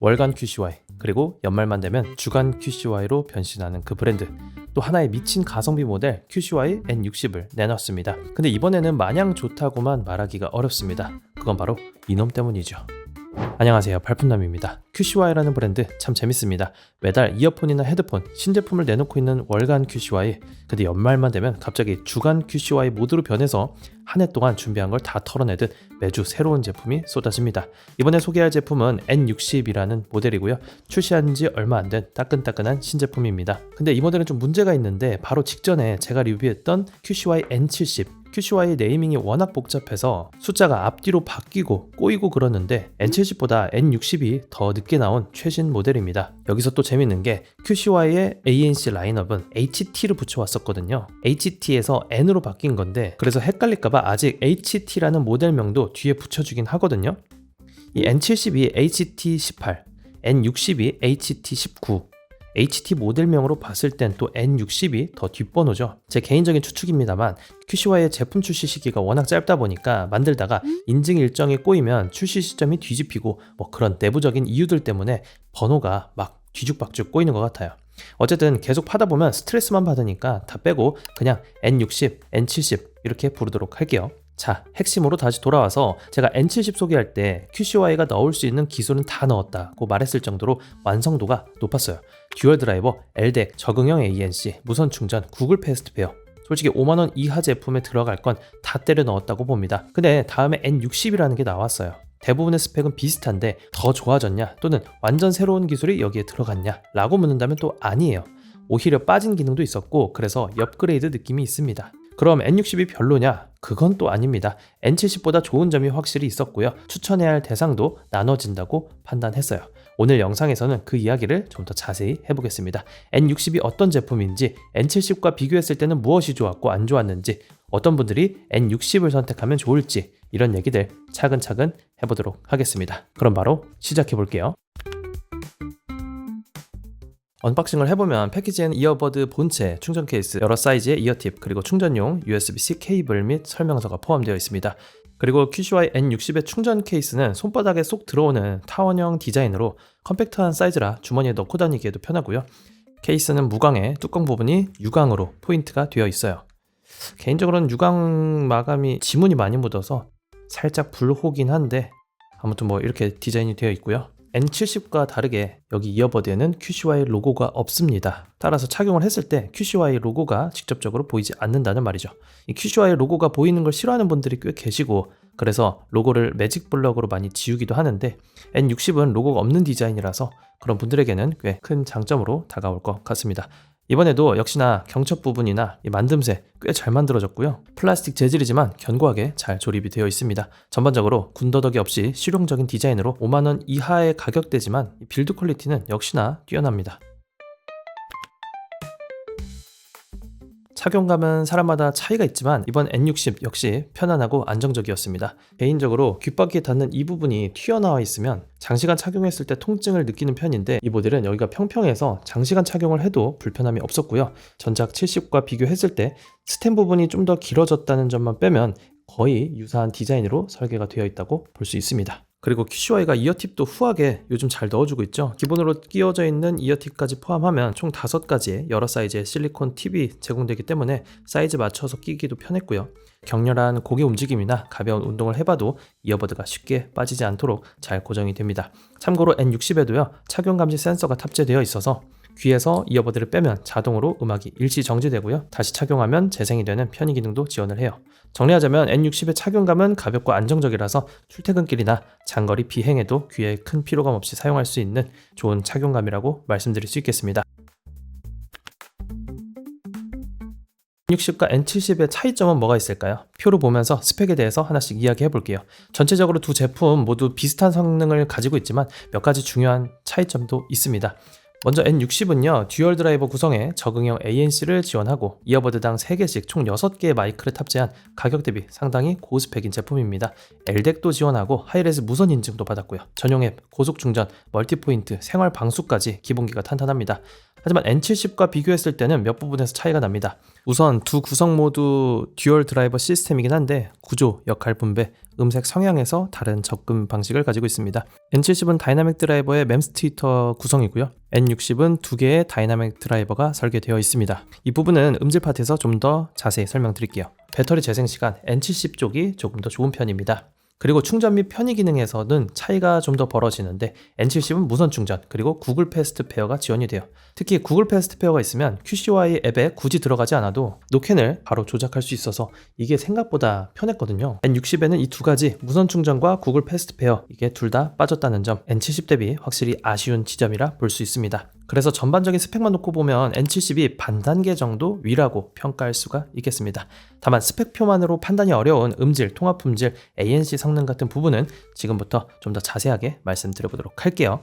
월간 QCY 그리고 연말만 되면 주간 QCY로 변신하는 그 브랜드, 또 하나의 미친 가성비 모델 QCY N60을 내놨습니다. 근데 이번에는 마냥 좋다고만 말하기가 어렵습니다. 그건 바로 이놈 때문이죠. 안녕하세요, 발품남입니다. QCY라는 브랜드 참 재밌습니다. 매달 이어폰이나 헤드폰, 신제품을 내놓고 있는 월간 QCY, 근데 연말만 되면 갑자기 주간 QCY 모드로 변해서 한 해 동안 준비한 걸 다 털어내듯 매주 새로운 제품이 쏟아집니다. 이번에 소개할 제품은 N60이라는 모델이고요. 출시한 지 얼마 안 된 따끈따끈한 신제품입니다. 근데 이 모델은 좀 문제가 있는데, 바로 직전에 제가 리뷰했던 QCY N70, QCY 네이밍이 워낙 복잡해서 숫자가 앞뒤로 바뀌고 꼬이고 그러는데 N70보다 N60이 더 늦게 나온 최신 모델입니다. 여기서 또 재밌는 게 QCY의 ANC 라인업은 HT를 붙여왔었거든요. HT에서 N으로 바뀐 건데, 그래서 헷갈릴까봐 아직 HT라는 모델명도 뒤에 붙여주긴 하거든요. 이 N70이 HT18, N60이 HT19, HT 모델명으로 봤을 땐 또 N60이 더 뒷번호죠. 제 개인적인 추측입니다만 QCY의 제품 출시 시기가 워낙 짧다 보니까 만들다가 인증 일정이 꼬이면 출시 시점이 뒤집히고 뭐 그런 내부적인 이유들 때문에 번호가 막 뒤죽박죽 꼬이는 것 같아요. 어쨌든 계속 파다 보면 스트레스만 받으니까 다 빼고 그냥 N60, N70 이렇게 부르도록 할게요. 자, 핵심으로 다시 돌아와서 제가 N70 소개할 때 QCY가 넣을 수 있는 기술은 다 넣었다고 말했을 정도로 완성도가 높았어요. 듀얼 드라이버, LDAC, 적응형 ANC, 무선 충전, 구글 패스트페어, 솔직히 5만원 이하 제품에 들어갈 건 다 때려 넣었다고 봅니다. 근데 다음에 N60이라는 게 나왔어요. 대부분의 스펙은 비슷한데 더 좋아졌냐, 또는 완전 새로운 기술이 여기에 들어갔냐 라고 묻는다면 또 아니에요. 오히려 빠진 기능도 있었고, 그래서 업그레이드 느낌이 있습니다. 그럼 N60이 별로냐? 그건 또 아닙니다. N70보다 좋은 점이 확실히 있었고요. 추천해야 할 대상도 나눠진다고 판단했어요. 오늘 영상에서는 그 이야기를 좀 더 자세히 해보겠습니다. N60이 어떤 제품인지, N70과 비교했을 때는 무엇이 좋았고 안 좋았는지, 어떤 분들이 N60을 선택하면 좋을지, 이런 얘기들 차근차근 해보도록 하겠습니다. 그럼 바로 시작해볼게요. 언박싱을 해보면 패키지에는 이어버드 본체, 충전 케이스, 여러 사이즈의 이어팁, 그리고 충전용 USB-C 케이블 및 설명서가 포함되어 있습니다. 그리고 QCY N60의 충전 케이스는 손바닥에 쏙 들어오는 타원형 디자인으로 컴팩트한 사이즈라 주머니에 넣고 다니기에도 편하고요. 케이스는 무광에 뚜껑 부분이 유광으로 포인트가 되어 있어요. 개인적으로는 유광 마감이 지문이 많이 묻어서 살짝 불호긴 한데, 아무튼 뭐 이렇게 디자인이 되어 있고요. N70과 다르게 여기 이어버드에는 QCY 로고가 없습니다. 따라서 착용을 했을 때 QCY 로고가 직접적으로 보이지 않는다는 말이죠. 이 QCY 로고가 보이는 걸 싫어하는 분들이 꽤 계시고, 그래서 로고를 매직 블럭으로 많이 지우기도 하는데, N60은 로고가 없는 디자인이라서 그런 분들에게는 꽤 큰 장점으로 다가올 것 같습니다. 이번에도 역시나 경첩 부분이나 이 만듦새 꽤 잘 만들어졌고요. 플라스틱 재질이지만 견고하게 잘 조립이 되어 있습니다. 전반적으로 군더더기 없이 실용적인 디자인으로 5만원 이하의 가격대지만 빌드 퀄리티는 역시나 뛰어납니다. 착용감은 사람마다 차이가 있지만 이번 N60 역시 편안하고 안정적이었습니다. 개인적으로 귓바퀴에 닿는 이 부분이 튀어나와 있으면 장시간 착용했을 때 통증을 느끼는 편인데, 이 모델은 여기가 평평해서 장시간 착용을 해도 불편함이 없었고요. 전작 70과 비교했을 때 스템 부분이 좀 더 길어졌다는 점만 빼면 거의 유사한 디자인으로 설계가 되어 있다고 볼 수 있습니다. 그리고 QCY가 이어팁도 후하게 요즘 잘 넣어주고 있죠. 기본으로 끼워져 있는 이어팁까지 포함하면 총 5가지의 여러 사이즈의 실리콘 팁이 제공되기 때문에 사이즈 맞춰서 끼기도 편했고요. 격렬한 고개 움직임이나 가벼운 운동을 해봐도 이어버드가 쉽게 빠지지 않도록 잘 고정이 됩니다. 참고로 N60에도요, 착용 감지 센서가 탑재되어 있어서 귀에서 이어버드를 빼면 자동으로 음악이 일시 정지되고요. 다시 착용하면 재생이 되는 편의 기능도 지원을 해요. 정리하자면 N60의 착용감은 가볍고 안정적이라서 출퇴근길이나 장거리 비행에도 귀에 큰 피로감 없이 사용할 수 있는 좋은 착용감이라고 말씀드릴 수 있겠습니다. N60과 N70의 차이점은 뭐가 있을까요? 표로 보면서 스펙에 대해서 하나씩 이야기해 볼게요. 전체적으로 두 제품 모두 비슷한 성능을 가지고 있지만 몇 가지 중요한 차이점도 있습니다. 먼저 N60은요, 듀얼 드라이버 구성에 적응형 ANC를 지원하고 이어버드당 3개씩 총 6개의 마이크를 탑재한 가격 대비 상당히 고스펙인 제품입니다. LDEC도 지원하고 하이레스 무선 인증도 받았고요. 전용 앱, 고속 충전, 멀티포인트, 생활 방수까지 기본기가 탄탄합니다. 하지만 N70과 비교했을 때는 몇 부분에서 차이가 납니다. 우선 두 구성 모두 듀얼 드라이버 시스템이긴 한데 구조, 역할 분배, 음색 성향에서 다른 접근 방식을 가지고 있습니다. N70은 다이나믹 드라이버의 멤스 트위터 구성이고요. N60은 2개의 다이나믹 드라이버가 설계되어 있습니다. 이 부분은 음질 파트에서 좀 더 자세히 설명드릴게요. 배터리 재생 시간 N70 쪽이 조금 더 좋은 편입니다. 그리고 충전 및 편의 기능에서는 차이가 좀 더 벌어지는데 N70은 무선 충전 그리고 구글 패스트 페어가 지원이 돼요. 특히 구글 패스트 페어가 있으면 QCY 앱에 굳이 들어가지 않아도 노캔을 바로 조작할 수 있어서 이게 생각보다 편했거든요. N60에는 이 두 가지 무선 충전과 구글 패스트 페어 이게 둘 다 빠졌다는 점 N70 대비 확실히 아쉬운 지점이라 볼 수 있습니다. 그래서 전반적인 스펙만 놓고 보면 N70이 반 단계 정도 위라고 평가할 수가 있겠습니다. 다만 스펙표만으로 판단이 어려운 음질, 통합 품질, ANC 성능 같은 부분은 지금부터 좀 더 자세하게 말씀드려보도록 할게요.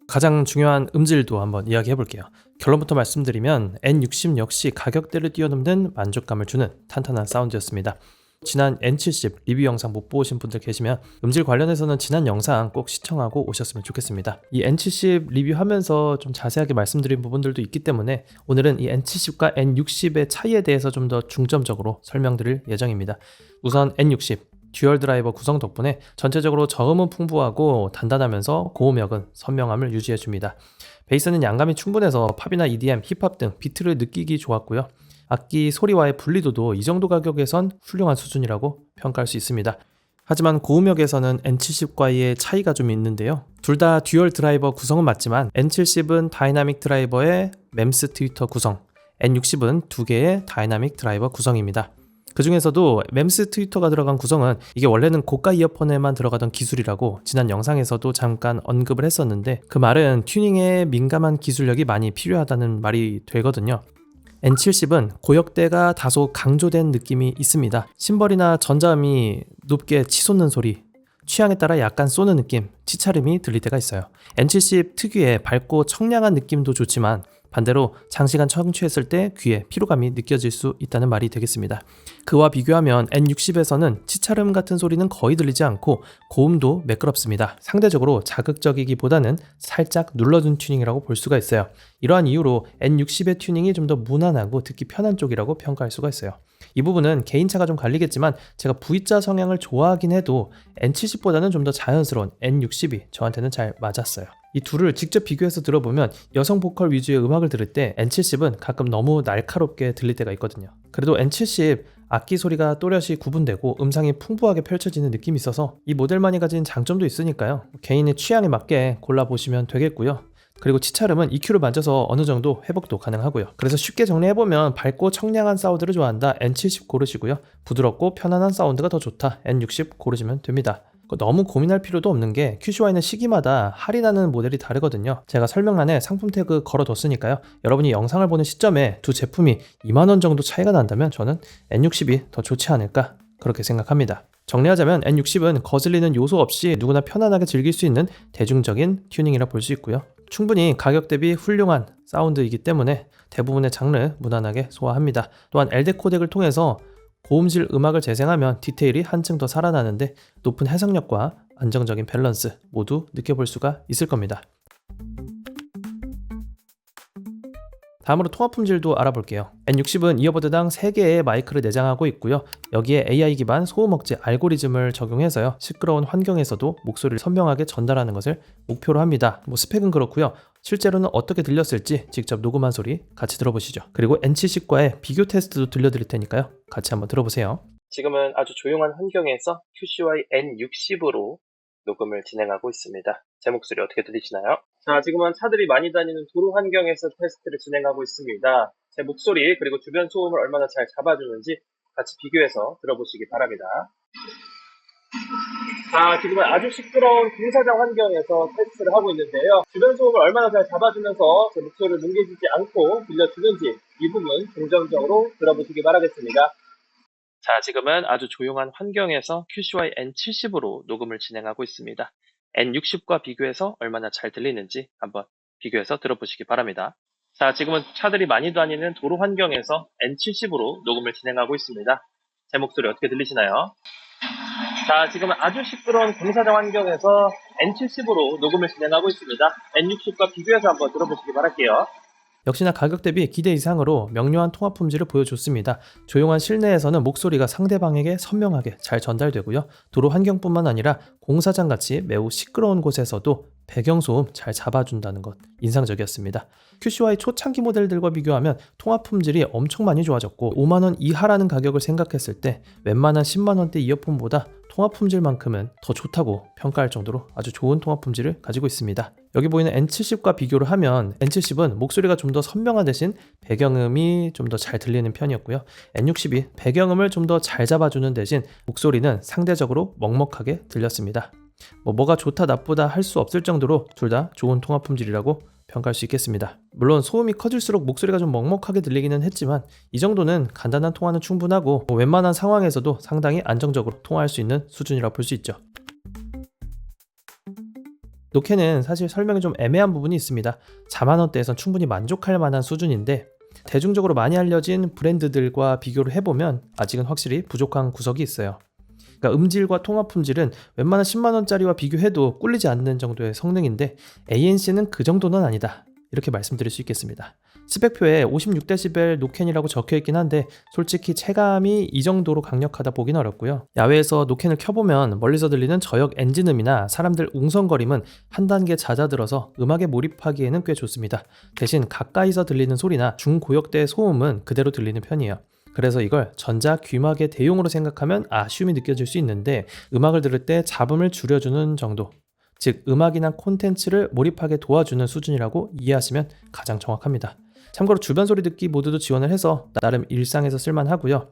가장 중요한 음질도 한번 이야기해 볼게요. 결론부터 말씀드리면 N60 역시 가격대를 뛰어넘는 만족감을 주는 탄탄한 사운드였습니다. 지난 N70 리뷰 영상 못 보신 분들 계시면 음질 관련해서는 지난 영상 꼭 시청하고 오셨으면 좋겠습니다. 이 N70 리뷰하면서 좀 자세하게 말씀드린 부분들도 있기 때문에 오늘은 이 N70과 N60의 차이에 대해서 좀 더 중점적으로 설명드릴 예정입니다. 우선 N60 듀얼 드라이버 구성 덕분에 전체적으로 저음은 풍부하고 단단하면서 고음역은 선명함을 유지해줍니다. 베이스는 양감이 충분해서 팝이나 EDM, 힙합 등 비트를 느끼기 좋았고요. 악기 소리와의 분리도도 이 정도 가격에선 훌륭한 수준이라고 평가할 수 있습니다. 하지만 고음역에서는 N70과의 차이가 좀 있는데요. 둘 다 듀얼 드라이버 구성은 맞지만 N70은 다이나믹 드라이버의 멤스 트위터 구성, N60은 2개의 다이나믹 드라이버 구성입니다. 그 중에서도 멤스 트위터가 들어간 구성은 이게 원래는 고가 이어폰에만 들어가던 기술이라고 지난 영상에서도 잠깐 언급을 했었는데 그 말은 튜닝에 민감한 기술력이 많이 필요하다는 말이 되거든요. N70은 고역대가 다소 강조된 느낌이 있습니다. 심벌이나 전자음이 높게 치솟는 소리, 취향에 따라 약간 쏘는 느낌, 치차름이 들릴 때가 있어요. N70 특유의 밝고 청량한 느낌도 좋지만 반대로 장시간 청취했을 때 귀에 피로감이 느껴질 수 있다는 말이 되겠습니다. 그와 비교하면 N60에서는 치차름 같은 소리는 거의 들리지 않고 고음도 매끄럽습니다. 상대적으로 자극적이기보다는 살짝 눌러준 튜닝이라고 볼 수가 있어요. 이러한 이유로 N60의 튜닝이 좀 더 무난하고 듣기 편한 쪽이라고 평가할 수가 있어요. 이 부분은 개인차가 좀 갈리겠지만 제가 V자 성향을 좋아하긴 해도 N70보다는 좀 더 자연스러운 N60이 저한테는 잘 맞았어요. 이 둘을 직접 비교해서 들어보면 여성 보컬 위주의 음악을 들을 때 N70은 가끔 너무 날카롭게 들릴 때가 있거든요. 그래도 N70 악기 소리가 또렷이 구분되고 음상이 풍부하게 펼쳐지는 느낌이 있어서 이 모델만이 가진 장점도 있으니까요. 개인의 취향에 맞게 골라보시면 되겠고요. 그리고 치차름은 EQ를 만져서 어느 정도 회복도 가능하고요. 그래서 쉽게 정리해보면 밝고 청량한 사운드를 좋아한다 N70 고르시고요. 부드럽고 편안한 사운드가 더 좋다 N60 고르시면 됩니다. 너무 고민할 필요도 없는 게 QCY는 시기마다 할인하는 모델이 다르거든요. 제가 설명란에 상품 태그 걸어뒀으니까요. 여러분이 영상을 보는 시점에 두 제품이 2만원 정도 차이가 난다면 저는 N60이 더 좋지 않을까 그렇게 생각합니다. 정리하자면 N60은 거슬리는 요소 없이 누구나 편안하게 즐길 수 있는 대중적인 튜닝이라 볼 수 있고요. 충분히 가격 대비 훌륭한 사운드이기 때문에 대부분의 장르 무난하게 소화합니다. 또한 LDEC 코덱을 통해서 고음질 음악을 재생하면 디테일이 한층 더 살아나는데 높은 해석력과 안정적인 밸런스 모두 느껴볼 수가 있을 겁니다. 다음으로 통합 품질도 알아볼게요. N60은 이어버드당 3개의 마이크를 내장하고 있고요. 여기에 AI 기반 소음 억제 알고리즘을 적용해서요. 시끄러운 환경에서도 목소리를 선명하게 전달하는 것을 목표로 합니다. 스펙은 그렇고요. 실제로는 어떻게 들렸을지 직접 녹음한 소리 같이 들어보시죠. 그리고 N70과의 비교 테스트도 들려드릴 테니까요. 같이 한번 들어보세요. 지금은 아주 조용한 환경에서 QCY N60으로 녹음을 진행하고 있습니다. 제 목소리 어떻게 들리시나요? 자, 지금은 차들이 많이 다니는 도로 환경에서 테스트를 진행하고 있습니다. 제 목소리 그리고 주변 소음을 얼마나 잘 잡아주는지 같이 비교해서 들어보시기 바랍니다. 자, 지금은 아주 시끄러운 공사장 환경에서 테스트를 하고 있는데요. 주변 소음을 얼마나 잘 잡아주면서 제 목소리를 뭉개지지 않고 들려주는지 이 부분 긍정적으로 들어보시기 바라겠습니다. 자, 지금은 아주 조용한 환경에서 QCY N70으로 녹음을 진행하고 있습니다. N60과 비교해서 얼마나 잘 들리는지 한번 비교해서 들어보시기 바랍니다. 자, 지금은 차들이 많이 다니는 도로 환경에서 N70으로 녹음을 진행하고 있습니다. 제 목소리 어떻게 들리시나요? 자, 지금은 아주 시끄러운 공사장 환경에서 N70으로 녹음을 진행하고 있습니다. N60과 비교해서 한번 들어보시기 바랄게요. 역시나 가격 대비 기대 이상으로 명료한 통화 품질을 보여줬습니다. 조용한 실내에서는 목소리가 상대방에게 선명하게 잘 전달되고요. 도로 환경뿐만 아니라 공사장 같이 매우 시끄러운 곳에서도 배경소음 잘 잡아준다는 것 인상적이었습니다. QCY 초창기 모델들과 비교하면 통화 품질이 엄청 많이 좋아졌고 5만원 이하라는 가격을 생각했을 때 웬만한 10만원대 이어폰보다 통화 품질만큼은 더 좋다고 평가할 정도로 아주 좋은 통화 품질을 가지고 있습니다. 여기 보이는 N70과 비교를 하면 N70은 목소리가 좀 더 선명한 대신 배경음이 좀 더 잘 들리는 편이었고요. N60이 배경음을 좀 더 잘 잡아주는 대신 목소리는 상대적으로 먹먹하게 들렸습니다. 뭐가 좋다 나쁘다 할 수 없을 정도로 둘 다 좋은 통화 품질이라고 평가할 수 있겠습니다. 물론 소음이 커질수록 목소리가 좀 먹먹하게 들리기는 했지만 이 정도는 간단한 통화는 충분하고 웬만한 상황에서도 상당히 안정적으로 통화할 수 있는 수준이라고 볼 수 있죠. 노캔은 사실 설명이 좀 애매한 부분이 있습니다. 4만원대에선 충분히 만족할 만한 수준인데 대중적으로 많이 알려진 브랜드들과 비교를 해보면 아직은 확실히 부족한 구석이 있어요. 그러니까 음질과 통화 품질은 웬만한 10만원짜리와 비교해도 꿀리지 않는 정도의 성능인데 ANC는 그 정도는 아니다, 이렇게 말씀드릴 수 있겠습니다. 스펙표에 56dB 노캔이라고 적혀있긴 한데 솔직히 체감이 이 정도로 강력하다 보긴 어렵고요. 야외에서 노캔을 켜보면 멀리서 들리는 저역 엔진음이나 사람들 웅성거림은 한 단계 잦아들어서 음악에 몰입하기에는 꽤 좋습니다. 대신 가까이서 들리는 소리나 중고역대의 소음은 그대로 들리는 편이에요. 그래서 이걸 전자 귀마개 대용으로 생각하면 아쉬움이 느껴질 수 있는데 음악을 들을 때 잡음을 줄여주는 정도, 즉 음악이나 콘텐츠를 몰입하게 도와주는 수준이라고 이해하시면 가장 정확합니다. 참고로 주변 소리 듣기 모드도 지원을 해서 나름 일상에서 쓸만하고요.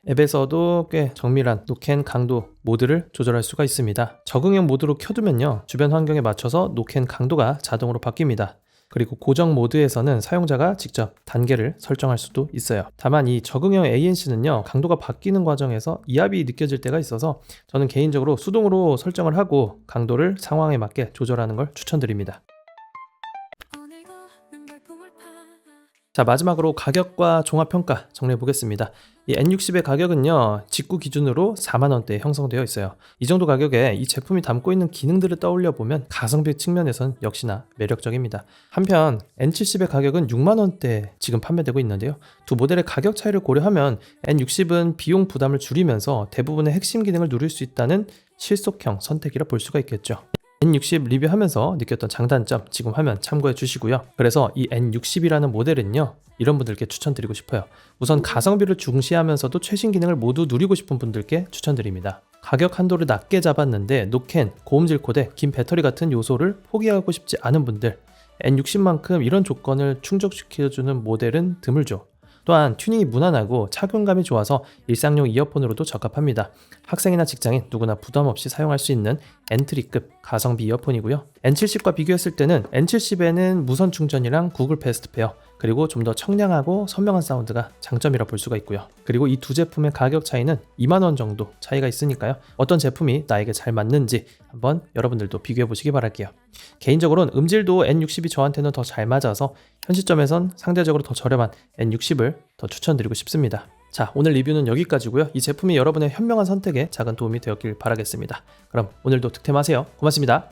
앱에서도 꽤 정밀한 노캔 강도 모드를 조절할 수가 있습니다. 적응형 모드로 켜두면요, 주변 환경에 맞춰서 노캔 강도가 자동으로 바뀝니다. 그리고 고정 모드에서는 사용자가 직접 단계를 설정할 수도 있어요. 다만 이 적응형 ANC는요, 강도가 바뀌는 과정에서 이압이 느껴질 때가 있어서 저는 개인적으로 수동으로 설정을 하고 강도를 상황에 맞게 조절하는 걸 추천드립니다. 자, 마지막으로 가격과 종합평가 정리해 보겠습니다. 이 N60의 가격은요, 직구 기준으로 4만원대에 형성되어 있어요. 이 정도 가격에 이 제품이 담고 있는 기능들을 떠올려 보면 가성비 측면에선 역시나 매력적입니다. 한편 N70의 가격은 6만원대에 지금 판매되고 있는데요, 두 모델의 가격 차이를 고려하면 N60은 비용 부담을 줄이면서 대부분의 핵심 기능을 누릴 수 있다는 실속형 선택이라 볼 수가 있겠죠. N60 리뷰하면서 느꼈던 장단점 지금 화면 참고해 주시고요. 그래서 이 N60이라는 모델은요, 이런 분들께 추천드리고 싶어요. 우선 가성비를 중시하면서도 최신 기능을 모두 누리고 싶은 분들께 추천드립니다. 가격 한도를 낮게 잡았는데 노캔, 고음질 코덱, 긴 배터리 같은 요소를 포기하고 싶지 않은 분들, N60만큼 이런 조건을 충족시켜주는 모델은 드물죠. 또한 튜닝이 무난하고 착용감이 좋아서 일상용 이어폰으로도 적합합니다. 학생이나 직장인 누구나 부담 없이 사용할 수 있는 엔트리급 가성비 이어폰이고요. N70과 비교했을 때는 N70에는 무선 충전이랑 구글 베스트 페어, 그리고 좀 더 청량하고 선명한 사운드가 장점이라 볼 수가 있고요. 그리고 이 두 제품의 가격 차이는 2만원 정도 차이가 있으니까요, 어떤 제품이 나에게 잘 맞는지 한번 여러분들도 비교해 보시기 바랄게요. 개인적으로는 음질도 N60이 저한테는 더 잘 맞아서 현 시점에선 상대적으로 더 저렴한 N60을 더 추천드리고 싶습니다. 자, 오늘 리뷰는 여기까지고요. 이 제품이 여러분의 현명한 선택에 작은 도움이 되었길 바라겠습니다. 그럼 오늘도 득템하세요. 고맙습니다.